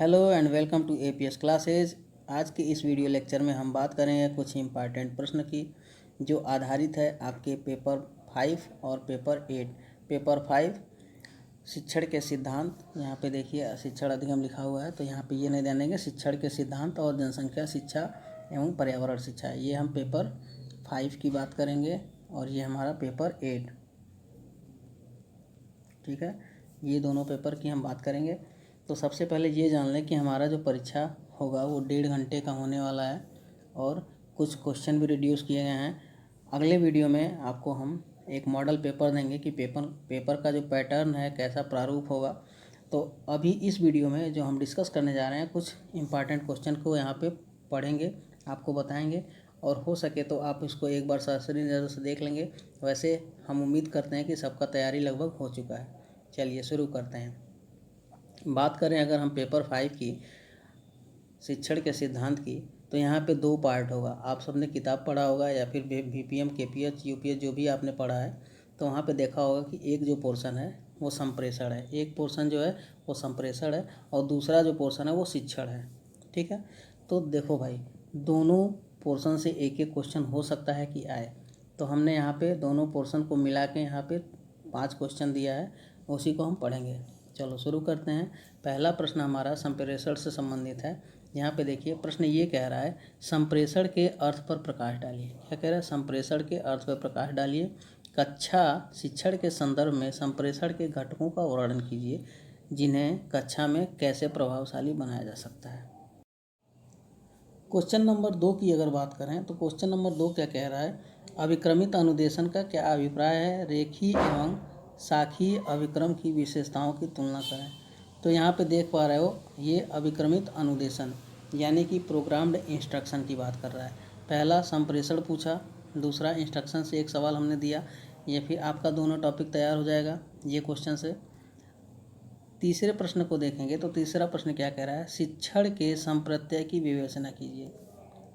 Hello and welcome to APS classes. आज के इस वीडियो लेक्चर में हम बात करेंगे कुछ इम्पॉर्टेंट प्रश्न की जो आधारित है आपके पेपर 5 और पेपर 8। पेपर 5 शिक्षण के सिद्धांत, यहाँ पे देखिए शिक्षण अधिगम लिखा हुआ है, तो यहाँ पे ये नहीं ध्यान देंगे। शिक्षण के सिद्धांत और जनसंख्या शिक्षा एवं पर्यावरण शिक्षा, ये हम पेपर 5 की बात करेंगे और ये हमारा पेपर 8। ठीक है, ये दोनों पेपर की हम बात करेंगे। तो सबसे पहले ये जान लें कि हमारा जो परीक्षा होगा वो 1.5 घंटे का होने वाला है और कुछ क्वेश्चन भी रिड्यूस किए गए हैं। अगले वीडियो में आपको हम एक मॉडल पेपर देंगे कि पेपर का जो पैटर्न है कैसा प्रारूप होगा। तो अभी इस वीडियो में जो हम डिस्कस करने जा रहे हैं कुछ इम्पॉर्टेंट क्वेश्चन को यहाँ पे पढ़ेंगे, आपको बताएंगे और हो सके तो आप इसको एक बार सरसरी नज़र से देख लेंगे। वैसे हम उम्मीद करते हैं कि सबका तैयारी लगभग हो चुका है। चलिए शुरू करते हैं। बात करें अगर हम पेपर 5 की शिक्षण के सिद्धांत की, तो यहाँ पे 2 पार्ट होगा। आप सबने किताब पढ़ा होगा या फिर बीपीएम केपीएच यूपीएच जो भी आपने पढ़ा है, तो वहाँ पे देखा होगा कि एक जो पोर्शन है वो संप्रेषण है, एक पोर्शन जो है वो संप्रेषण है और दूसरा जो पोर्शन है वो शिक्षण है। ठीक है, तो देखो भाई, दोनों पोर्शन से एक एक क्वेश्चन हो सकता है कि आए, तो हमने यहाँ पे दोनों पोर्शन को मिला के यहाँ पे 5 क्वेश्चन दिया है, उसी को हम पढ़ेंगे। चलो शुरू करते हैं। पहला प्रश्न हमारा संप्रेषण से संबंधित है। यहाँ पे देखिए प्रश्न ये कह रहा है संप्रेषण के अर्थ पर प्रकाश डालिए। क्या कह रहा है? संप्रेषण के अर्थ पर प्रकाश डालिए। कक्षा शिक्षण के संदर्भ में संप्रेषण के घटकों का वर्णन कीजिए जिन्हें कक्षा में कैसे प्रभावशाली बनाया जा सकता है। क्वेश्चन नंबर 2 की अगर बात करें तो क्वेश्चन नंबर 2 क्या कह रहा है? अभिक्रमित अनुदेशन का क्या अभिप्राय है? रेखीय एवं शाखीय अभिक्रम की विशेषताओं की तुलना करें। तो यहाँ पे देख पा रहे हो ये अभिक्रमित अनुदेशन यानी कि प्रोग्राम्ड इंस्ट्रक्शन की बात कर रहा है। पहला संप्रेषण पूछा, दूसरा इंस्ट्रक्शन से एक सवाल हमने दिया, ये फिर आपका दोनों टॉपिक तैयार हो जाएगा ये क्वेश्चन से। तीसरे प्रश्न को देखेंगे तो तीसरा प्रश्न क्या कह रहा है? शिक्षण के संप्रत्यय की विवेचना कीजिए।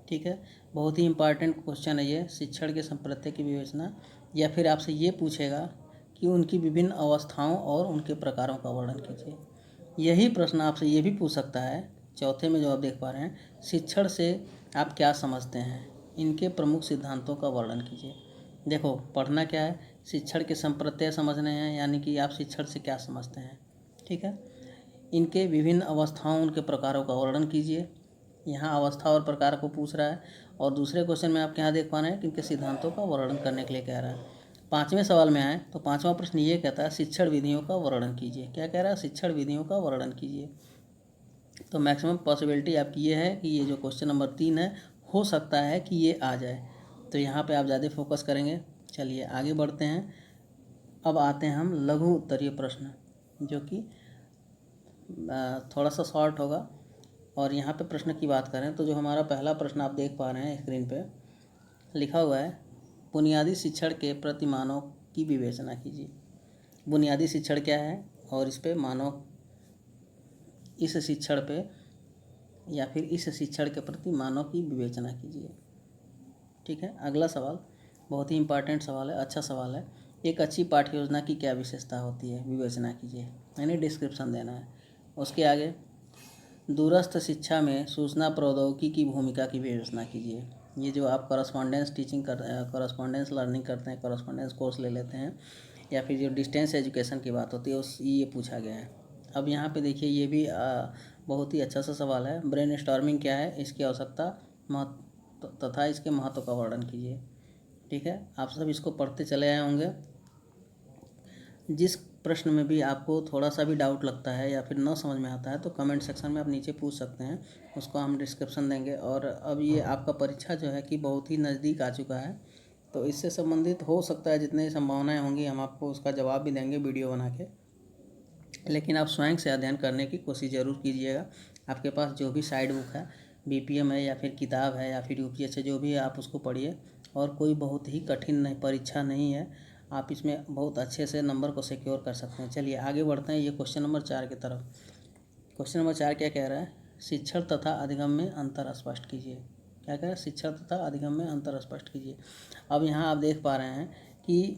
ठीक है, बहुत ही इंपॉर्टेंट क्वेश्चन है ये, शिक्षण के संप्रत्यय की विवेचना। या फिर आपसे ये पूछेगा कि उनकी विभिन्न अवस्थाओं और उनके प्रकारों का वर्णन कीजिए। यही प्रश्न आपसे ये भी पूछ सकता है, चौथे में जो आप देख पा रहे हैं, शिक्षण से आप क्या समझते हैं, इनके प्रमुख सिद्धांतों का वर्णन कीजिए। देखो पढ़ना क्या है, शिक्षण के संप्रत्यय समझने हैं, यानी कि आप शिक्षण से क्या समझते हैं। ठीक है, इनके विभिन्न अवस्थाओं उनके प्रकारों का वर्णन कीजिए। यहाँ अवस्था और प्रकार को पूछ रहा है और दूसरे क्वेश्चन में आप यहाँ देख पा रहे हैं कि इनके सिद्धांतों का वर्णन करने के लिए कह रहा है। 5वें सवाल में आए तो 5वां प्रश्न ये कहता है शिक्षण विधियों का वर्णन कीजिए। क्या कह रहा है? शिक्षण विधियों का वर्णन कीजिए। तो मैक्सिमम पॉसिबिलिटी आपकी ये है कि ये जो क्वेश्चन नंबर 3 है हो सकता है कि ये आ जाए, तो यहाँ पे आप ज़्यादा फोकस करेंगे। चलिए आगे बढ़ते हैं। अब आते हैं हम लघु उत्तरीय प्रश्न, जो कि थोड़ा सा शॉर्ट होगा। और यहाँ पे प्रश्न की बात करें तो जो हमारा पहला प्रश्न आप देख पा रहे हैं स्क्रीन पे लिखा हुआ है, बुनियादी शिक्षण के प्रतिमानों की विवेचना कीजिए। बुनियादी शिक्षण क्या है और इस पे मानव, इस शिक्षण पे या फिर इस शिक्षण के प्रति मानव की विवेचना कीजिए। ठीक है, अगला सवाल बहुत ही इंपॉर्टेंट सवाल है, अच्छा सवाल है। एक अच्छी पाठ्य योजना की क्या विशेषता होती है, विवेचना कीजिए, यानी डिस्क्रिप्शन देना है। उसके आगे दूरस्थ शिक्षा में सूचना प्रौद्योगिकी की भूमिका की विवेचना कीजिए। ये जो आप करस्पॉन्डेंस टीचिंग करस्पॉन्डेंस लर्निंग करते हैं, करस्पॉन्डेंस कोर्स ले लेते हैं, या फिर जो डिस्टेंस एजुकेशन की बात होती है उस ये पूछा गया है। अब यहाँ पे देखिए ये भी बहुत ही अच्छा सा सवाल है। ब्रेन स्टॉर्मिंग क्या है, इसकी आवश्यकता महत्व तथा इसके महत्व का वर्णन कीजिए। ठीक है, आप सब इसको पढ़ते चले आए होंगे। जिस प्रश्न में भी आपको थोड़ा सा भी डाउट लगता है या फिर न समझ में आता है तो कमेंट सेक्शन में आप नीचे पूछ सकते हैं, उसको हम डिस्क्रिप्शन देंगे। और अब ये आपका परीक्षा जो है कि बहुत ही नज़दीक आ चुका है, तो इससे संबंधित हो सकता है जितनी संभावनाएं होंगी हम आपको उसका जवाब भी देंगे वीडियो बना के, लेकिन आप स्वयं से अध्ययन करने की कोशिश ज़रूर कीजिएगा। आपके पास जो भी साइड बुक है, बीपीएम है या फिर किताब है या फिर यूपीएच है, जो भी है आप उसको पढ़िए। और कोई बहुत ही कठिन नहीं परीक्षा नहीं है, आप इसमें बहुत अच्छे से नंबर को सिक्योर कर सकते हैं। चलिए आगे बढ़ते हैं, ये क्वेश्चन नंबर 4 की तरफ। क्वेश्चन नंबर 4 क्या कह रहा है? शिक्षण तथा अधिगम में अंतर स्पष्ट कीजिए। क्या कह रहा है? शिक्षण तथा अधिगम में अंतर स्पष्ट कीजिए। अब यहाँ आप देख पा रहे हैं कि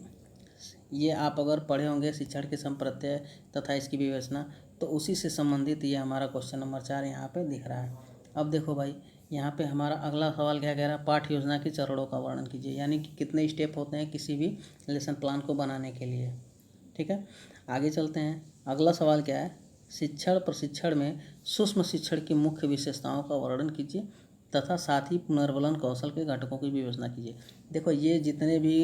ये आप अगर पढ़े होंगे शिक्षण के संप्रत्यय तथा इसकी विवेचना, तो उसी से संबंधित ये हमारा क्वेश्चन नंबर 4 यहाँ पे दिख रहा है। अब देखो भाई, यहाँ पे हमारा अगला सवाल क्या कह रहा है, पाठ्य योजना के चरणों का वर्णन कीजिए, यानी कि कितने स्टेप होते हैं किसी भी लेसन प्लान को बनाने के लिए। ठीक है, आगे चलते हैं। अगला सवाल क्या है, शिक्षण प्रशिक्षण में सूक्ष्म शिक्षण की मुख्य विशेषताओं का वर्णन कीजिए तथा साथ ही पुनर्वलन कौशल के घटकों की विवेचना कीजिए। देखो, ये जितने भी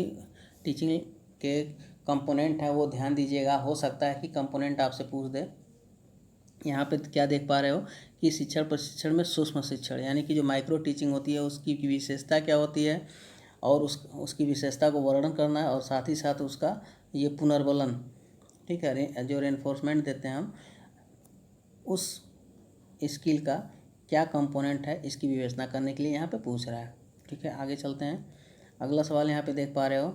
टीचिंग के कंपोनेंट हैं वो ध्यान दीजिएगा, हो सकता है कि कंपोनेंट आपसे पूछ दे। यहाँ पे क्या देख पा रहे हो कि शिक्षण प्रशिक्षण में सूक्ष्म शिक्षण यानी कि जो माइक्रो टीचिंग होती है उसकी विशेषता क्या होती है और उसकी विशेषता को वर्णन करना है, और साथ ही साथ उसका ये पुनर्वलन, ठीक है, जो रेनफोर्समेंट देते हैं हम उस स्किल का क्या कंपोनेंट है इसकी विवेचना करने के लिए यहाँ पे पूछ रहा है। ठीक है, आगे चलते हैं। अगला सवाल यहाँ पे देख पा रहे हो,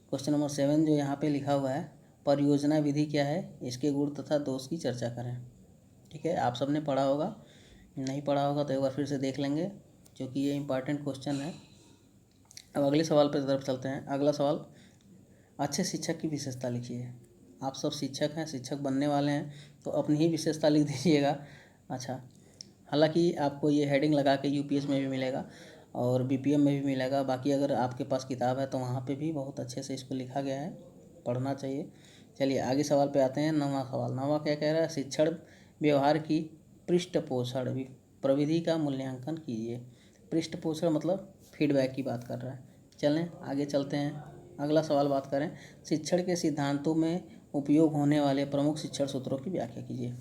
क्वेश्चन नंबर 7 जो यहाँ पे लिखा हुआ है, परियोजना विधि क्या है, इसके गुण तथा दोष की चर्चा करें। ठीक है, आप सबने पढ़ा होगा, नहीं पढ़ा होगा तो एक बार फिर से देख लेंगे क्योंकि ये इंपॉर्टेंट क्वेश्चन है। अब अगले सवाल पर तरफ चलते हैं। अगला सवाल, अच्छे शिक्षक की विशेषता लिखिए। आप सब शिक्षक हैं, शिक्षक बनने वाले हैं, तो अपनी ही विशेषता लिख दीजिएगा। अच्छा, हालांकि आपको ये हेडिंग लगा के यूपीएस में भी मिलेगा और बीपीएम में भी मिलेगा। बाकी अगर आपके पास किताब है तो वहाँ पे भी बहुत अच्छे से इसको लिखा गया है, पढ़ना चाहिए। चलिए आगे सवाल पे आते हैं। 9वां सवाल, 9वां क्या कह रहा है, शिक्षण व्यवहार की पृष्ठपोषण प्रविधि का मूल्यांकन कीजिए। पृष्ठपोषण मतलब फीडबैक की बात कर रहा है। चलें आगे चलते हैं। अगला सवाल बात करें, शिक्षण के सिद्धांतों में उपयोग होने वाले प्रमुख शिक्षण सूत्रों की व्याख्या कीजिए।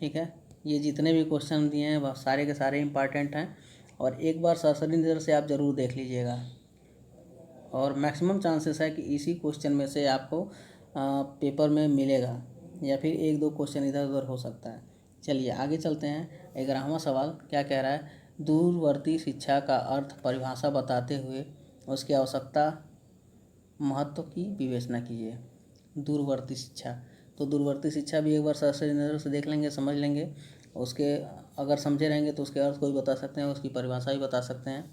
ठीक है, ये जितने भी क्वेश्चन दिए हैं वह सारे के सारे इंपॉर्टेंट हैं और एक बार सरसरी नज़र से आप ज़रूर देख लीजिएगा और मैक्सिमम चांसेस है कि इसी क्वेश्चन में से आपको पेपर में मिलेगा या फिर एक दो क्वेश्चन इधर उधर हो सकता है। चलिए आगे चलते हैं। 11वां सवाल क्या कह रहा है, दूरवर्ती शिक्षा का अर्थ परिभाषा बताते हुए उसकी आवश्यकता महत्व की विवेचना कीजिए। दूरवर्ती शिक्षा, तो दूरवर्ती शिक्षा भी एक बार सरसरी नज़र से देख लेंगे, समझ लेंगे। उसके अगर समझे रहेंगे तो उसके अर्थ को भी बता सकते हैं, उसकी परिभाषा भी बता सकते हैं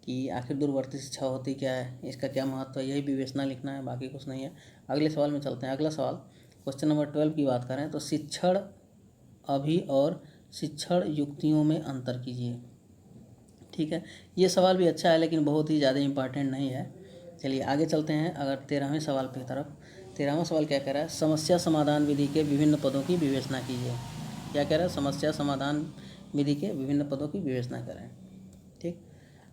कि आखिर दूरवर्ती शिक्षा होती क्या है, इसका क्या महत्व है, यही विवेचना लिखना है, बाकी कुछ नहीं है। अगले सवाल में चलते हैं। अगला सवाल क्वेश्चन नंबर 12 की बात करें तो शिक्षण अभी और शिक्षण युक्तियों में अंतर कीजिए। ठीक है, ये सवाल भी अच्छा है लेकिन बहुत ही ज़्यादा इंपॉर्टेंट नहीं है। चलिए आगे चलते हैं। अगर 13वें सवाल की तरफ, 13वां सवाल क्या कह रहा है, समस्या समाधान विधि के विभिन्न पदों की विवेचना कीजिए। क्या कह रहा है, समस्या समाधान विधि के विभिन्न पदों की विवेचना करें। ठीक,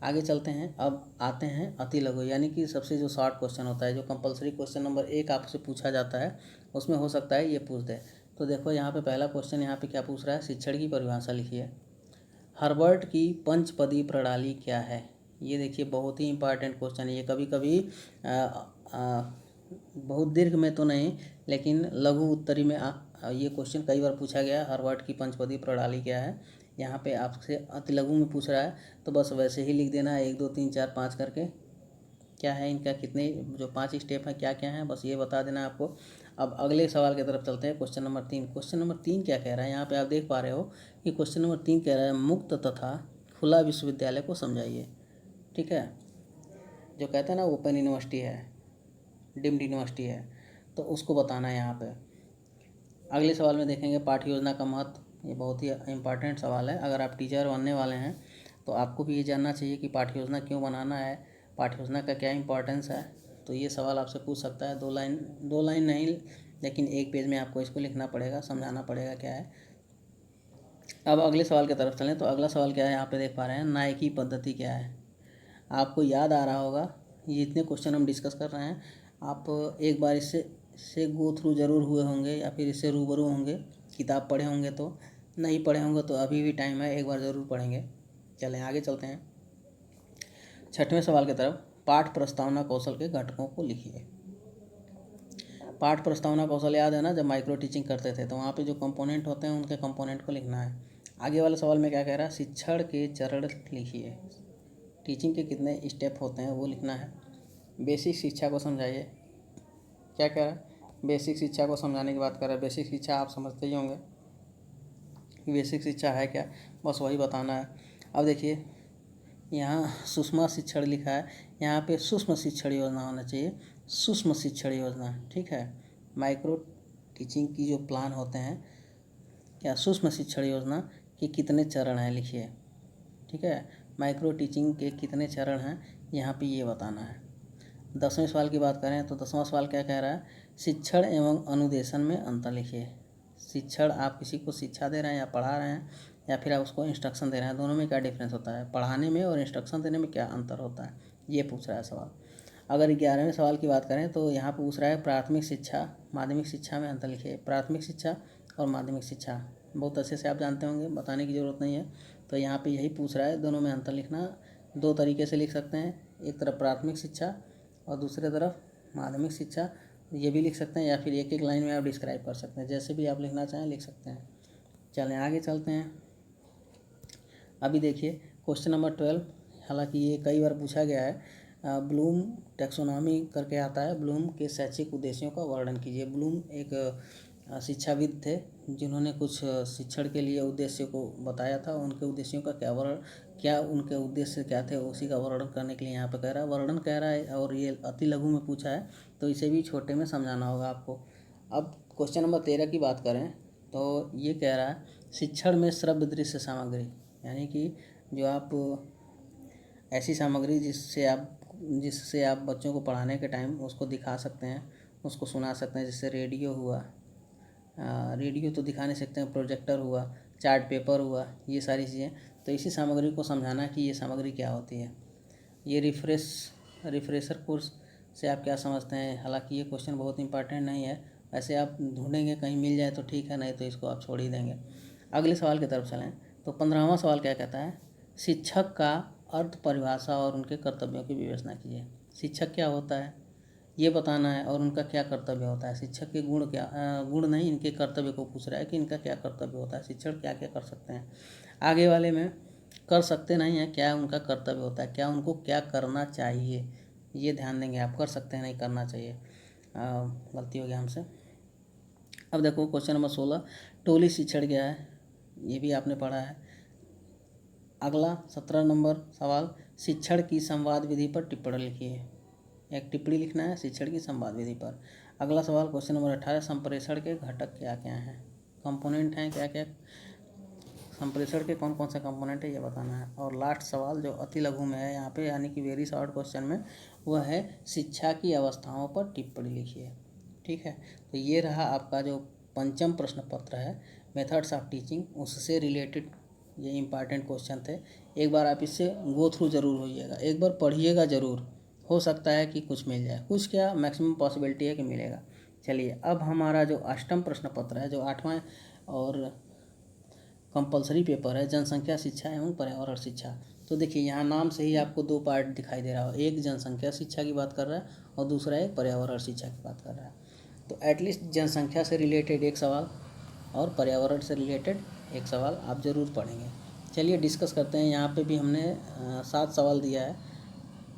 आगे चलते हैं। अब आते हैं अति लघु, यानी कि सबसे जो शॉर्ट क्वेश्चन होता है, जो कंपलसरी क्वेश्चन नंबर 1 आपसे पूछा जाता है, उसमें हो सकता है ये पूछ दे। तो देखो यहाँ पे पहला क्वेश्चन यहाँ पे क्या पूछ रहा है, शिक्षण की परिभाषा लिखिए। हर्बर्ट की पंचपदी प्रणाली क्या है। ये देखिए बहुत ही इंपॉर्टेंट क्वेश्चन है। ये कभी कभी बहुत दीर्घ में तो नहीं लेकिन लघु उत्तरी में ये क्वेश्चन कई बार पूछा गया। हर्बर्ट की पंचपदी प्रणाली क्या है, यहाँ पे आपसे अति लघु में पूछ रहा है तो बस वैसे ही लिख देना है 1 2 3 4 5 करके। क्या है इनका, कितने जो 5 स्टेप हैं क्या क्या हैं, बस ये बता देना आपको। अब अगले सवाल की तरफ चलते हैं। क्वेश्चन नंबर 3, क्वेश्चन नंबर 3 क्या कह रहा है, यहाँ पे आप देख पा रहे हो कि क्वेश्चन नंबर 3 कह रहा है मुक्त तथा खुला विश्वविद्यालय को समझाइए। ठीक है, जो कहते हैं ना ओपन यूनिवर्सिटी है, डीम्ड यूनिवर्सिटी है, तो उसको बताना है यहाँ पे। अगले सवाल में देखेंगे पाठ्य योजना का महत्व। ये बहुत ही इंपॉर्टेंट सवाल है। अगर आप टीचर बनने वाले हैं तो आपको भी ये जानना चाहिए कि पाठ्य योजना क्यों बनाना है, पाठ्य योजना का क्या इंपॉर्टेंस है। तो ये सवाल आपसे पूछ सकता है। 2 लाइन नहीं लेकिन 1 पेज में आपको इसको लिखना पड़ेगा, समझाना पड़ेगा क्या है। अब अगले सवाल की तरफ चलें तो अगला सवाल क्या है, यहाँ पे देख पा रहे हैं नायकी पद्धति क्या है। आपको याद आ रहा होगा, ये इतने क्वेश्चन हम डिस्कस कर रहे हैं, आप एक बार इससे गो थ्रू ज़रूर हुए होंगे या फिर इससे रूबरू होंगे, किताब पढ़े होंगे तो, नहीं पढ़े होंगे तो अभी भी टाइम है, एक बार ज़रूर पढ़ेंगे। चलें आगे चलते हैं 6वें सवाल की तरफ। पाठ प्रस्तावना कौशल के घटकों को लिखिए। पाठ प्रस्तावना कौशल याद है ना, जब माइक्रो टीचिंग करते थे तो वहाँ पे जो कंपोनेंट होते हैं उनके कंपोनेंट को लिखना है। आगे वाले सवाल में क्या कह रहा है, शिक्षण के चरण लिखिए। टीचिंग के कितने स्टेप होते हैं वो लिखना है। बेसिक शिक्षा को समझाइए। क्या कह रहा है, बेसिक शिक्षा को समझाने की बात कर रहा है। बेसिक शिक्षा आप समझते ही होंगे कि बेसिक शिक्षा है क्या, बस वही बताना है। अब देखिए यहाँ सूक्ष्म शिक्षण लिखा है, यहाँ पे सूक्ष्म शिक्षण योजना होना चाहिए, सूक्ष्म शिक्षण योजना। ठीक है, माइक्रो टीचिंग की जो प्लान होते हैं क्या सूक्ष्म शिक्षण योजना के कितने चरण हैं, लिखिए। ठीक है, माइक्रो टीचिंग के कितने चरण हैं यहाँ पे ये बताना है। 10वें सवाल की बात करें तो 10वां सवाल क्या कह रहा है, शिक्षण एवं अनुदेशन में अंतर लिखिए। शिक्षण, आप किसी को शिक्षा दे रहे हैं या पढ़ा रहे हैं, या फिर आप उसको इंस्ट्रक्शन दे रहे हैं, दोनों में क्या डिफरेंस होता है, पढ़ाने में और इंस्ट्रक्शन देने में क्या अंतर होता है, ये पूछ रहा है सवाल। अगर 11वें सवाल की बात करें तो यहाँ पूछ रहा है प्राथमिक शिक्षा माध्यमिक शिक्षा में अंतर लिखिए। प्राथमिक शिक्षा और माध्यमिक शिक्षा बहुत अच्छे से आप जानते होंगे, बताने की ज़रूरत नहीं है। तो यहाँ पे यही पूछ रहा है, दोनों में अंतर लिखना। दो तरीके से लिख सकते हैं, एक तरफ प्राथमिक शिक्षा और दूसरे तरफ माध्यमिक शिक्षा, ये भी लिख सकते हैं, या फिर एक एक लाइन में आप डिस्क्राइब कर सकते हैं, जैसे भी आप लिखना चाहें लिख सकते हैं। चलें आगे चलते हैं। अभी देखिए क्वेश्चन नंबर 12, हालांकि ये कई बार पूछा गया है। ब्लूम टैक्सोनॉमी करके आता है, ब्लूम के शैक्षिक उद्देश्यों का वर्णन कीजिए। ब्लूम एक शिक्षाविद थे जिन्होंने कुछ शिक्षण के लिए उद्देश्य को बताया था, उनके उद्देश्यों का क्या उनके उद्देश्य क्या थे, उसी का वर्णन करने के लिए यहाँ पे कह रहा है, वर्णन कह रहा है, और ये अति लघु में पूछा है तो इसे भी छोटे में समझाना होगा आपको। अब क्वेश्चन नंबर 13 की बात करें तो ये कह रहा है शिक्षण में श्रव्य दृश्य सामग्री, यानी कि जो आप ऐसी सामग्री जिससे आप बच्चों को पढ़ाने के टाइम उसको दिखा सकते हैं, उसको सुना सकते हैं, जैसे रेडियो हुआ, रेडियो तो दिखा नहीं सकते हैं, प्रोजेक्टर हुआ, चार्ट पेपर हुआ, ये सारी चीज़ें। तो इसी सामग्री को समझाना कि ये सामग्री क्या होती है। ये रिफ्रेशर कोर्स से आप क्या समझते हैं। हालांकि ये क्वेश्चन बहुत इंपॉर्टेंट नहीं है, वैसे आप ढूंढेंगे कहीं मिल जाए तो ठीक है, नहीं तो इसको आप छोड़ ही देंगे। अगले सवाल की तरफ चलें तो 15वां सवाल क्या कहता है, शिक्षक का अर्थ, परिभाषा और उनके कर्तव्यों की विवेचना कीजिए। शिक्षक क्या होता है ये बताना है, और उनका क्या कर्तव्य होता है। शिक्षक के गुण क्या, गुण नहीं, इनके कर्तव्य को पूछ रहा है कि इनका क्या कर्तव्य होता है, शिक्षक क्या क्या कर सकते हैं। आगे वाले में कर सकते नहीं है, क्या उनका कर्तव्य होता है, क्या उनको क्या करना चाहिए, ये ध्यान देंगे आप। कर सकते हैं नहीं करना चाहिए, गलती हो गया हमसे। अब देखो क्वेश्चन नंबर 16, टोली शिक्षण क्या है, ये भी आपने पढ़ा है। अगला 17 नंबर सवाल, शिक्षण की संवाद विधि पर टिप्पणी लिखिए। एक टिप्पणी लिखना है शिक्षण की संवाद विधि पर। अगला सवाल क्वेश्चन नंबर 18, संप्रेषण के घटक क्या क्या हैं, कंपोनेंट हैं क्या क्या, संप्रेषण के कौन कौन से कंपोनेंट है ये बताना है। और लास्ट सवाल जो अति लघु में है यहाँ पे, यानी कि वेरी शॉर्ट क्वेश्चन में, वह है शिक्षा की अवस्थाओं पर टिप्पणी लिखिए। ठीक है, तो ये रहा आपका जो पंचम प्रश्न पत्र है मेथड्स ऑफ टीचिंग, उससे रिलेटेड ये इंपॉर्टेंट क्वेश्चन थे। एक बार आप इससे गो थ्रू ज़रूर होइएगा, एक बार पढ़िएगा ज़रूर, हो सकता है कि कुछ मिल जाए, कुछ क्या मैक्सिमम पॉसिबिलिटी है कि मिलेगा। चलिए अब हमारा जो अष्टम प्रश्न पत्र है, जो 8वां और कंपलसरी पेपर है, जनसंख्या शिक्षा एवं पर्यावरण शिक्षा। तो देखिए यहाँ नाम से ही आपको दो पार्ट दिखाई दे रहा हो, एक जनसंख्या शिक्षा की बात कर रहा है और दूसरा एक पर्यावरण शिक्षा की बात कर रहा है। तो एटलीस्ट जनसंख्या से रिलेटेड एक सवाल और पर्यावरण से रिलेटेड एक सवाल आप ज़रूर पढ़ेंगे। चलिए डिस्कस करते हैं। यहाँ पे भी हमने 7 सवाल दिया है,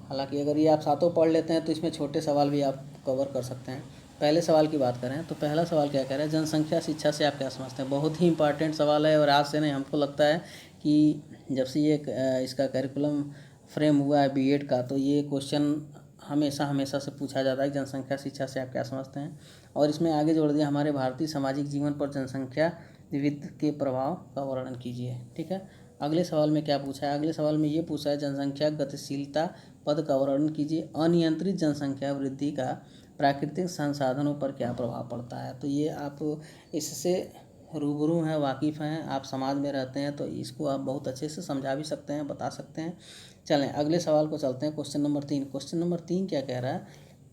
हालांकि अगर ये आप सातों पढ़ लेते हैं तो इसमें छोटे सवाल भी आप कवर कर सकते हैं। पहले सवाल की बात करें तो पहला सवाल क्या कह रहा है, जनसंख्या शिक्षा से आप क्या समझते हैं। बहुत ही इंपॉर्टेंट सवाल है, और आज से नहीं, हमको लगता है कि जब से ये इसका करिकुलम फ्रेम हुआ है बीएड का, तो ये क्वेश्चन हमेशा से पूछा जाता है, जनसंख्या शिक्षा से आप क्या समझते हैं। और इसमें आगे जोड़ दिया, हमारे भारतीय सामाजिक जीवन पर जनसंख्या विविध के प्रभाव का वर्णन कीजिए। ठीक है, अगले सवाल में क्या पूछा है, अगले सवाल में ये पूछा है जनसंख्या गतिशीलता पद का वर्णन कीजिए। अनियंत्रित जनसंख्या वृद्धि का प्राकृतिक संसाधनों पर क्या प्रभाव पड़ता है। तो ये आप इससे रूबरू हैं, वाकिफ़ हैं, आप समाज में रहते हैं, तो इसको आप बहुत अच्छे से समझा भी सकते हैं, बता सकते हैं। चलें अगले सवाल को चलते हैं, क्वेश्चन नंबर 3। क्वेश्चन नंबर 3 क्या कह रहा है,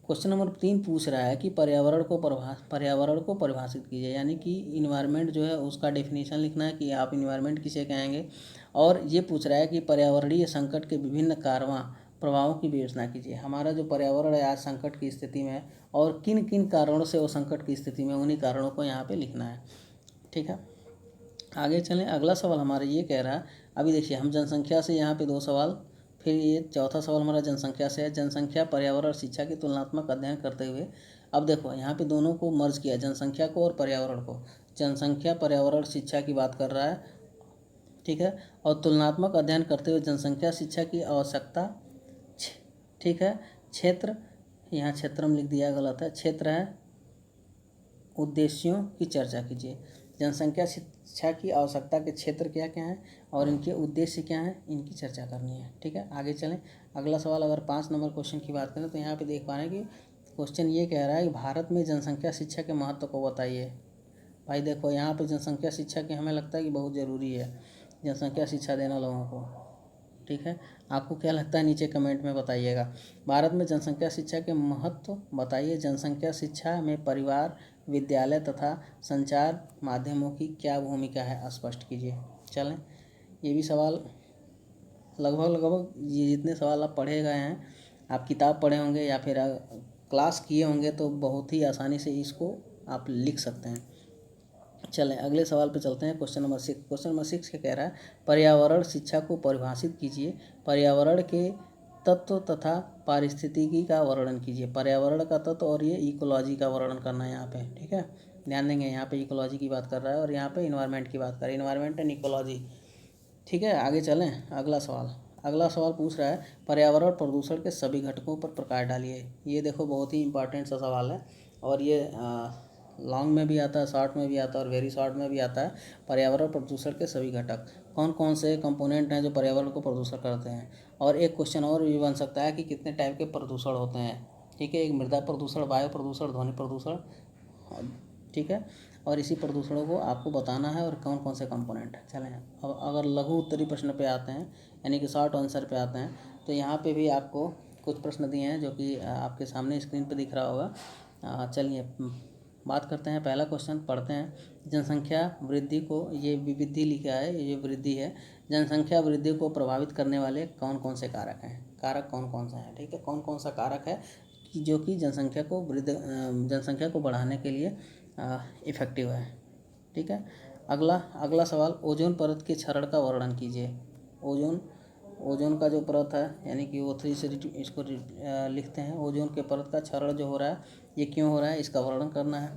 क्वेश्चन नंबर 3 पूछ रहा है कि पर्यावरण को परिभाषित कीजिए, यानी कि इन्वायरमेंट जो है उसका डेफिनेशन लिखना है कि आप इन्वायरमेंट किसे कहेंगे। और ये पूछ रहा है कि पर्यावरणीय संकट के विभिन्न कारवां प्रभावों की विवेचना कीजिए। हमारा जो पर्यावरण है आज संकट की स्थिति में है, और किन किन कारणों से वो संकट की स्थिति में, उन्हीं कारणों को यहाँ पे लिखना है। ठीक है, आगे चलें। अगला सवाल हमारा ये कह रहा है, अभी देखिए हम जनसंख्या से यहाँ पे 2 सवाल, फिर ये चौथा सवाल हमारा जनसंख्या से है। जनसंख्या पर्यावरण शिक्षा की तुलनात्मक अध्ययन करते हुए, अब देखो यहाँ पे दोनों को मर्ज किया, जनसंख्या को और पर्यावरण को। जनसंख्या पर्यावरण शिक्षा की बात कर रहा है, ठीक है, और तुलनात्मक अध्ययन करते हुए जनसंख्या शिक्षा की आवश्यकता, ठीक है, क्षेत्र, यहाँ क्षेत्र में लिख दिया गलत है, क्षेत्र है, उद्देश्यों की चर्चा कीजिए। जनसंख्या शिक्षा की आवश्यकता के क्षेत्र क्या क्या हैं और इनके उद्देश्य क्या हैं, इनकी चर्चा करनी है। ठीक है, आगे चलें। अगला सवाल अगर 5 नंबर क्वेश्चन की बात करें तो यहाँ पे देख पा रहे हैं कि क्वेश्चन ये कह रहा है कि भारत में जनसंख्या शिक्षा के महत्व को बताइए। भाई देखो, यहाँ पे जनसंख्या शिक्षा की हमें लगता है कि बहुत ज़रूरी है जनसंख्या शिक्षा देना लोगों को। ठीक है, आपको क्या लगता है नीचे कमेंट में बताइएगा। भारत में जनसंख्या शिक्षा के महत्व बताइए। जनसंख्या शिक्षा में परिवार, विद्यालय तथा संचार माध्यमों की क्या भूमिका है, स्पष्ट कीजिए। चलें, ये भी सवाल लगभग ये जितने सवाल आप पढ़े गए हैं, आप किताब पढ़े होंगे या फिर क्लास किए होंगे तो बहुत ही आसानी से इसको आप लिख सकते हैं। चलें, अगले सवाल पे चलते हैं। Question number 6। क्वेश्चन नंबर 6 क्या कह रहा है, पर्यावरण शिक्षा को परिभाषित कीजिए। पर्यावरण के तत्व तथा पारिस्थितिकी का वर्णन कीजिए। पर्यावरण का तत्व और ये इकोलॉजी का वर्णन करना है यहाँ पे। ठीक है, ध्यान देंगे, यहाँ पे इकोलॉजी की बात कर रहा है और यहाँ पे इन्वायरमेंट की बात कर रहा है, इन्वायरमेंट एंड इकोलॉजी। ठीक है, आगे चलें। अगला सवाल पूछ रहा है, पर्यावरण प्रदूषण के सभी घटकों पर प्रकाश डालिए। ये देखो बहुत ही इंपॉर्टेंट सा सवाल है और ये लॉन्ग में भी आता है, शॉर्ट में भी आता है और वेरी शॉर्ट में भी आता है। पर्यावरण प्रदूषण के सभी घटक, कौन कौन से कंपोनेंट हैं जो पर्यावरण को प्रदूषण करते हैं। और एक क्वेश्चन और भी बन सकता है कि कितने टाइप के प्रदूषण होते हैं। ठीक है, एक मृदा प्रदूषण, वायु प्रदूषण, ध्वनि प्रदूषण। ठीक है, और इसी प्रदूषणों को आपको बताना है और कौन कौन से कंपोनेंट हैं। चलें, अब अगर लघु उत्तरी प्रश्न पे आते हैं, यानी कि शॉर्ट आंसर पे आते हैं, तो यहाँ पे भी आपको कुछ प्रश्न दिए हैं जो कि आपके सामने स्क्रीन पे दिख रहा होगा। चलिए बात करते हैं। पहला क्वेश्चन पढ़ते हैं। जनसंख्या वृद्धि को, ये विविधि लिखा है, ये वृद्धि है। जनसंख्या वृद्धि को प्रभावित करने वाले कौन कौन से कारक हैं, कारक कौन कौन से हैं। ठीक है, कौन कौन सा कारक है कि जो कि जनसंख्या को बढ़ाने के लिए इफ़ेक्टिव है। ठीक है, अगला सवाल, ओजोन परत के क्षरण का वर्णन कीजिए। ओजोन का जो परत है, यानी कि O3 से इसको लिखते हैं। ओजोन के परत का क्षरण जो हो रहा है, ये क्यों हो रहा है, इसका वर्णन करना है।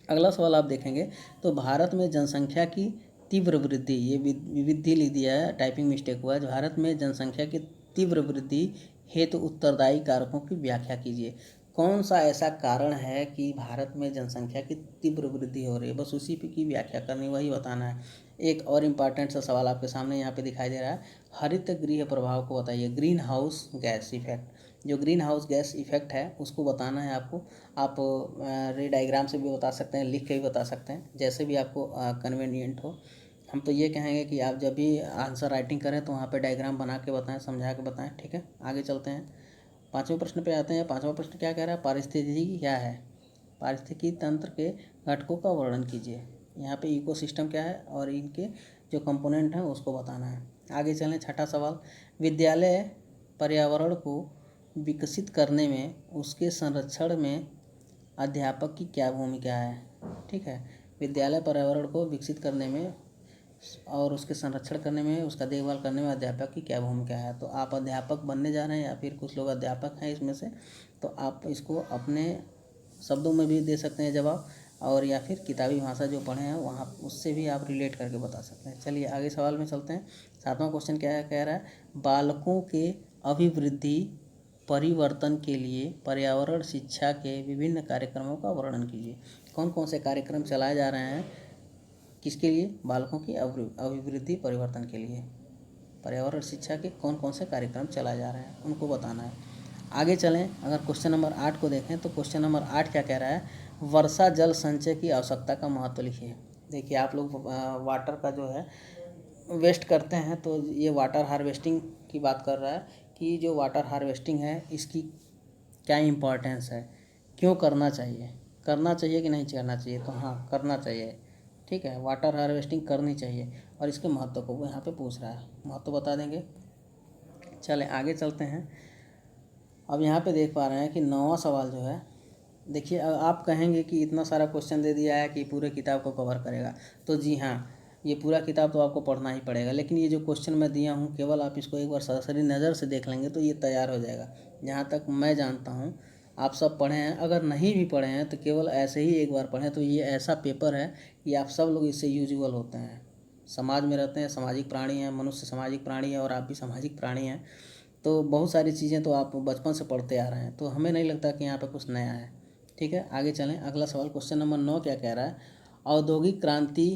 अगला सवाल आप देखेंगे तो भारत में जनसंख्या की तीव्र वृद्धि, ये विविधि लिख दिया है, टाइपिंग मिस्टेक हुआ है। भारत में जनसंख्या की तीव्र वृद्धि हेतु उत्तरदायी कारकों की व्याख्या कीजिए। कौन सा ऐसा कारण है कि भारत में जनसंख्या की तीव्र वृद्धि हो रही है, बस उसी की व्याख्या करनी, वही बताना है। एक और इम्पॉर्टेंट सा सवाल आपके सामने यहाँ पे दिखाई दे रहा है, हरित गृह प्रभाव को बताइए। ग्रीन हाउस गैस इफेक्ट, जो ग्रीन हाउस गैस इफेक्ट है उसको बताना है आपको। आप रे डायग्राम से भी बता सकते हैं, लिख के भी बता सकते हैं, जैसे भी आपको कन्वीनियंट हो। हम तो ये कहेंगे कि आप जब भी आंसर राइटिंग करें तो वहाँ पे डायग्राम बना के बताएं, समझा के बताएं। ठीक है, आगे चलते हैं। 5वें प्रश्न पे आते हैं। 5वां प्रश्न क्या कह रहा है, पारिस्थितिकी क्या है। पारिस्थितिकी तंत्र के घटकों का वर्णन कीजिए। यहाँ पे इकोसिस्टम क्या है और इनके जो कंपोनेंट हैं उसको बताना है। आगे चलें। 6ठा सवाल, विद्यालय पर्यावरण को विकसित करने में, उसके संरक्षण में अध्यापक की क्या भूमिका है। ठीक है, विद्यालय पर्यावरण को विकसित करने में और उसके संरक्षण करने में, उसका देखभाल करने में अध्यापक की क्या भूमिका है। तो आप अध्यापक बनने जा रहे हैं या फिर कुछ लोग अध्यापक हैं इसमें से, तो आप इसको अपने शब्दों में भी दे सकते हैं जवाब, और या फिर किताबी भाषा जो पढ़े हैं वहाँ उससे भी आप रिलेट करके बता सकते हैं। चलिए आगे सवाल में चलते हैं। 7वां क्वेश्चन क्या है, कह रहा है, बालकों के अभिवृद्धि परिवर्तन के लिए पर्यावरण शिक्षा के विभिन्न कार्यक्रमों का वर्णन कीजिए। कौन कौन से कार्यक्रम चलाए जा रहे हैं, किसके लिए, बालकों की अभिवृद्धि परिवर्तन के लिए पर्यावरण शिक्षा के कौन कौन से कार्यक्रम चलाए जा रहे हैं, उनको बताना है। आगे चलें। अगर क्वेश्चन नंबर 8 को देखें तो क्वेश्चन नंबर 8 क्या कह रहा है, वर्षा जल संचय की आवश्यकता का महत्व लिखिए। देखिए, आप लोग वाटर का जो है वेस्ट करते हैं, तो ये वाटर हार्वेस्टिंग की बात कर रहा है कि जो वाटर हार्वेस्टिंग है इसकी क्या इम्पोर्टेंस है, क्यों करना चाहिए कि नहीं करना चाहिए। तो हाँ, करना चाहिए। ठीक है, वाटर हार्वेस्टिंग करनी चाहिए और इसके महत्व को वो यहाँ पे पूछ रहा है, महत्व बता देंगे। चलें आगे चलते हैं। अब यहाँ पे देख पा रहे हैं कि 9वां सवाल जो है, देखिए आप कहेंगे कि इतना सारा क्वेश्चन दे दिया है कि पूरे किताब को कवर करेगा, तो जी हाँ, ये पूरा किताब तो आपको पढ़ना ही पड़ेगा। लेकिन ये जो क्वेश्चन मैं दिया हूँ, केवल आप इसको एक बार सरसरी नज़र से देख लेंगे तो ये तैयार हो जाएगा। जहाँ तक मैं जानता हूँ आप सब पढ़े हैं, अगर नहीं भी पढ़े हैं तो केवल ऐसे ही एक बार पढ़ें। तो ये ऐसा पेपर है कि आप सब लोग इससे यूजुअल होते हैं, समाज में रहते हैं, सामाजिक प्राणी हैं, मनुष्य सामाजिक प्राणी है और आप भी सामाजिक प्राणी हैं। तो बहुत सारी चीज़ें तो आप बचपन से पढ़ते आ रहे हैं, तो हमें नहीं लगता कि यहाँ पे कुछ नया है। ठीक है, आगे चलें। अगला सवाल क्वेश्चन नंबर 9 क्या कह रहा है, औद्योगिक क्रांति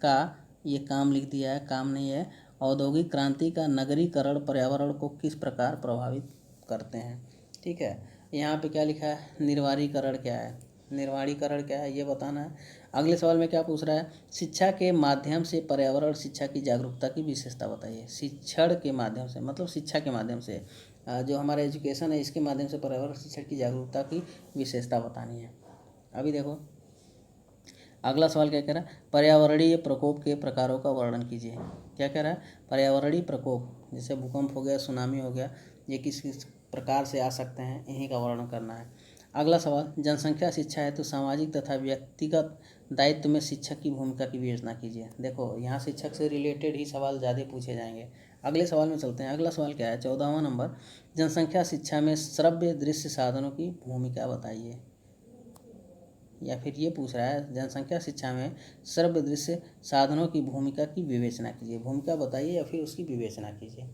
का, ये काम लिख दिया है, काम नहीं है, औद्योगिक क्रांति का नगरीकरण पर्यावरण को किस प्रकार प्रभावित करते हैं। ठीक है, यहाँ पे क्या लिखा है, निर्वाणीकरण क्या है, निर्वाणीकरण क्या है ये बताना है। अगले सवाल में क्या पूछ रहा है, शिक्षा के माध्यम से पर्यावरण शिक्षा की जागरूकता की विशेषता बताइए। शिक्षण के माध्यम से मतलब शिक्षा के माध्यम से, जो हमारा एजुकेशन है इसके माध्यम से पर्यावरण शिक्षा की जागरूकता की विशेषता बतानी है। अभी देखो अगला सवाल क्या कह रहा है, पर्यावरणीय प्रकोप के प्रकारों का वर्णन कीजिए। क्या कह रहा है, पर्यावरणीय प्रकोप जैसे भूकंप हो गया, सुनामी हो गया, ये किस किस प्रकार से आ सकते हैं, इन्हीं का वर्णन करना है। अगला सवाल, जनसंख्या शिक्षा है तो सामाजिक तथा व्यक्तिगत दायित्व में शिक्षक की भूमिका की विवेचना कीजिए। देखो यहाँ शिक्षक से रिलेटेड ही सवाल ज़्यादा पूछे जाएंगे। अगले सवाल में चलते हैं। अगला सवाल क्या है, 14वां नंबर, जनसंख्या शिक्षा में श्रव्य दृश्य साधनों की भूमिका बताइए। या फिर ये पूछ रहा है, जनसंख्या शिक्षा में श्रव्य दृश्य साधनों की भूमिका की विवेचना कीजिए। भूमिका बताइए या फिर उसकी विवेचना कीजिए,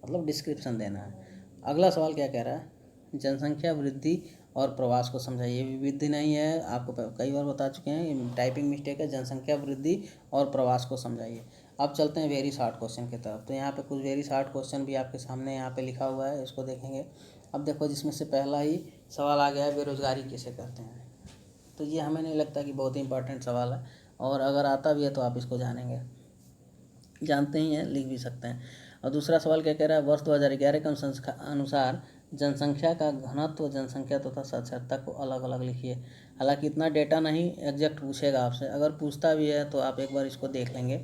मतलब डिस्क्रिप्शन देना है। अगला सवाल क्या कह रहा है, जनसंख्या वृद्धि और प्रवास को समझाइए। वृद्धि नहीं है, आपको कई बार बता चुके हैं, टाइपिंग मिस्टेक है। जनसंख्या वृद्धि और प्रवास को समझाइए। अब चलते हैं वेरी शॉर्ट क्वेश्चन की तरफ। तो यहाँ पे कुछ वेरी शॉर्ट क्वेश्चन भी आपके सामने यहाँ पे लिखा हुआ है, इसको देखेंगे। अब देखो जिसमें से पहला ही सवाल आ गया है, बेरोजगारी किसे कहते हैं। तो ये हमें नहीं लगता कि बहुत ही इंपॉर्टेंट सवाल है, और अगर आता भी है तो आप इसको जानेंगे, जानते ही हैं, लिख भी सकते हैं। और दूसरा सवाल क्या कह रहा है, वर्ष 2011 के अनुसार जनसंख्या का घनत्व, जनसंख्या तथा साक्षरता को अलग अलग लिखिए। हालांकि इतना डेटा नहीं एग्जैक्ट पूछेगा आपसे, अगर पूछता भी है तो आप एक बार इसको देख लेंगे।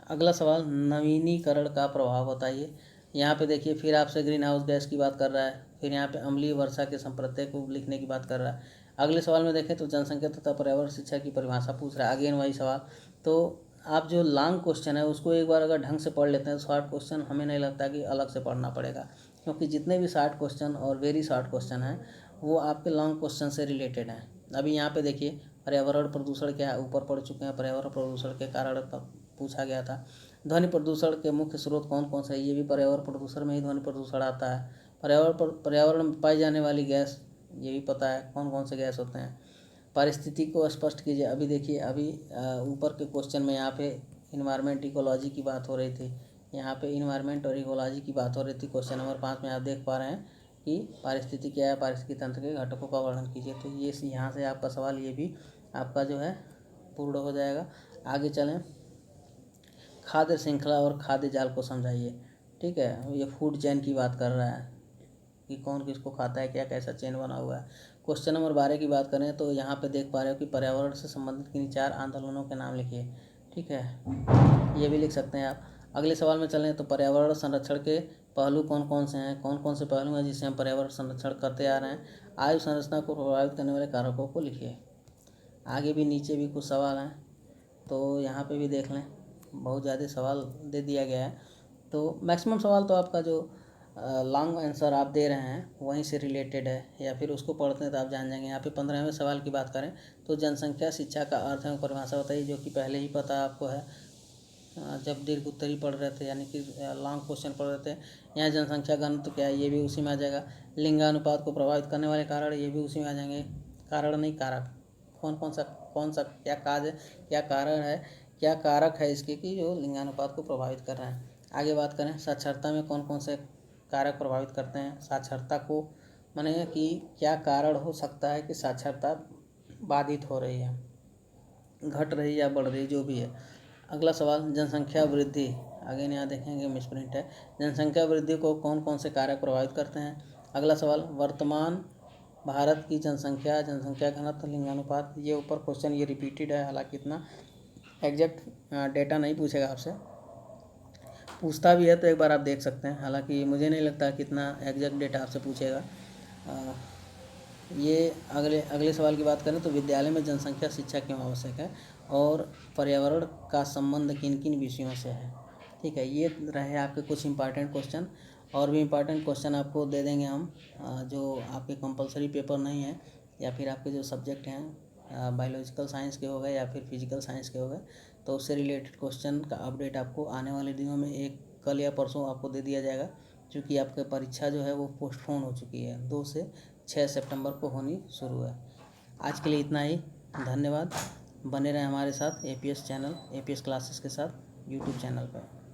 अगला सवाल, नवीनीकरण का प्रभाव बताइए। यहाँ पे देखिए फिर आपसे ग्रीन हाउस गैस की बात कर रहा है, फिर यहाँ पे अम्लीय वर्षा के संप्रत्यय को लिखने की बात कर रहा है। अगले सवाल में देखें तो जनसंख्या तथा पर्यावरण शिक्षा की परिभाषा पूछ रहा है, अगेन वही सवाल। तो आप जो लॉन्ग क्वेश्चन है उसको एक बार अगर ढंग से पढ़ लेते हैं, शॉर्ट क्वेश्चन हमें नहीं लगता कि अलग से पढ़ना पड़ेगा, क्योंकि जितने भी शॉर्ट क्वेश्चन और वेरी शॉर्ट क्वेश्चन हैं वो आपके लॉन्ग क्वेश्चन से रिलेटेड हैं। अभी यहाँ पे देखिए पर्यावरण प्रदूषण क्या है, ऊपर पढ़ चुके हैं। पर्यावरण प्रदूषण के कारण पूछा गया था। ध्वनि प्रदूषण के मुख्य स्रोत कौन कौन से है, ये भी पर्यावरण प्रदूषण में ही ध्वनि प्रदूषण आता है। पर्यावरण में पाई जाने वाली गैस, ये भी पता है कौन कौन से गैस होते हैं। परिस्थिति को स्पष्ट कीजिए। अभी देखिए अभी ऊपर के क्वेश्चन में यहाँ पे इन्वायरमेंट इकोलॉजी की बात हो रही थी, यहाँ पे इन्वायरमेंट और इकोलॉजी की बात हो रही थी। क्वेश्चन नंबर 5 में आप देख पा रहे हैं कि पारिस्थितिकी क्या है, पारिस्थितिकी तंत्र के घटकों का वर्णन कीजिए। तो ये यहाँ से आपका सवाल ये भी आपका जो है पूर्ण हो जाएगा। आगे चलें, खाद्य श्रृंखला और खाद्य जाल को समझाइए। ठीक है, ये फूड चेन की बात कर रहा है कि कौन किसको खाता है, क्या कैसा चेन बना हुआ है। क्वेश्चन नंबर 12 की बात करें तो यहाँ पे देख पा रहे हो कि पर्यावरण से संबंधित किन्हीं 4 आंदोलनों के नाम लिखिए। ठीक है, ये भी लिख सकते हैं आप। अगले सवाल में चलें तो पर्यावरण संरक्षण के पहलू कौन कौन से हैं, कौन कौन से पहलू हैं जिससे हम पर्यावरण संरक्षण करते आ रहे हैं। आयु संरचना को प्रभावित करने वाले कारकों को लिखिए। आगे भी नीचे भी कुछ सवाल हैं, तो यहाँ पे भी देख लें, बहुत ज़्यादा सवाल दे दिया गया है। तो मैक्सिमम सवाल तो आपका जो लॉन्ग आंसर आप दे रहे हैं वहीं से रिलेटेड है, या फिर उसको पढ़ते हैं तो आप जान जाएंगे। यहाँ पे 15वें सवाल की बात करें तो जनसंख्या शिक्षा का अर्थ एवं परिभाषा बताइए, जो कि पहले ही पता आपको है जब दीर्घ उत्तरी पढ़ रहे थे, यानी कि लॉन्ग क्वेश्चन पढ़ रहे थे। यहाँ जनसंख्या घनत्व क्या है, ये भी उसी में आ जाएगा। लिंगानुपात को प्रभावित करने वाले कारण, ये भी उसी में आ जाएंगे। कारण नहीं कारक, कौन सा क्या काज है, क्या कारण है, क्या कारक है इसके कि जो लिंगानुपात को प्रभावित कर रहे हैं। आगे बात करें साक्षरता में कौन कौन से कारक प्रभावित करते हैं साक्षरता को, माने कि क्या कारण हो सकता है कि साक्षरता बाधित हो रही है, घट रही है या बढ़ रही है, जो भी है। अगला सवाल, जनसंख्या वृद्धि, आगे यहाँ देखेंगे मिसप्रिंट है। जनसंख्या वृद्धि को कौन कौन से कारक प्रभावित करते हैं। अगला सवाल, वर्तमान भारत की जनसंख्या, जनसंख्या घनत्व, लिंगानुपात, ये ऊपर क्वेश्चन ये रिपीटेड है, हालांकि इतना एग्जैक्ट डेटा नहीं पूछेगा आपसे, पूछता भी है तो एक बार आप देख सकते हैं। हालांकि मुझे नहीं लगता कि इतना एग्जैक्ट डेटा आपसे पूछेगा। ये अगले सवाल की बात करें तो विद्यालय में जनसंख्या शिक्षा क्यों आवश्यक है और पर्यावरण का संबंध किन किन विषयों से है। ठीक है, ये रहे आपके कुछ इंपॉर्टेंट क्वेश्चन। और भी इंपॉर्टेंट क्वेश्चन आपको दे देंगे हम, जो आपके कंपलसरी पेपर नहीं है, या फिर आपके जो सब्जेक्ट हैं बायोलॉजिकल साइंस के हो गए या फिर फिजिकल साइंस के हो गए, तो उससे रिलेटेड क्वेश्चन का अपडेट आपको आने वाले दिनों में एक कल या परसों आपको दे दिया जाएगा, क्योंकि आपकी परीक्षा जो है वो पोस्टपोन हो चुकी है, 2 से 6 सितंबर को होनी शुरू है। आज के लिए इतना ही, धन्यवाद। बने रहें हमारे साथ एपीएस चैनल, एपीएस क्लासेस के साथ यूट्यूब चैनल पर।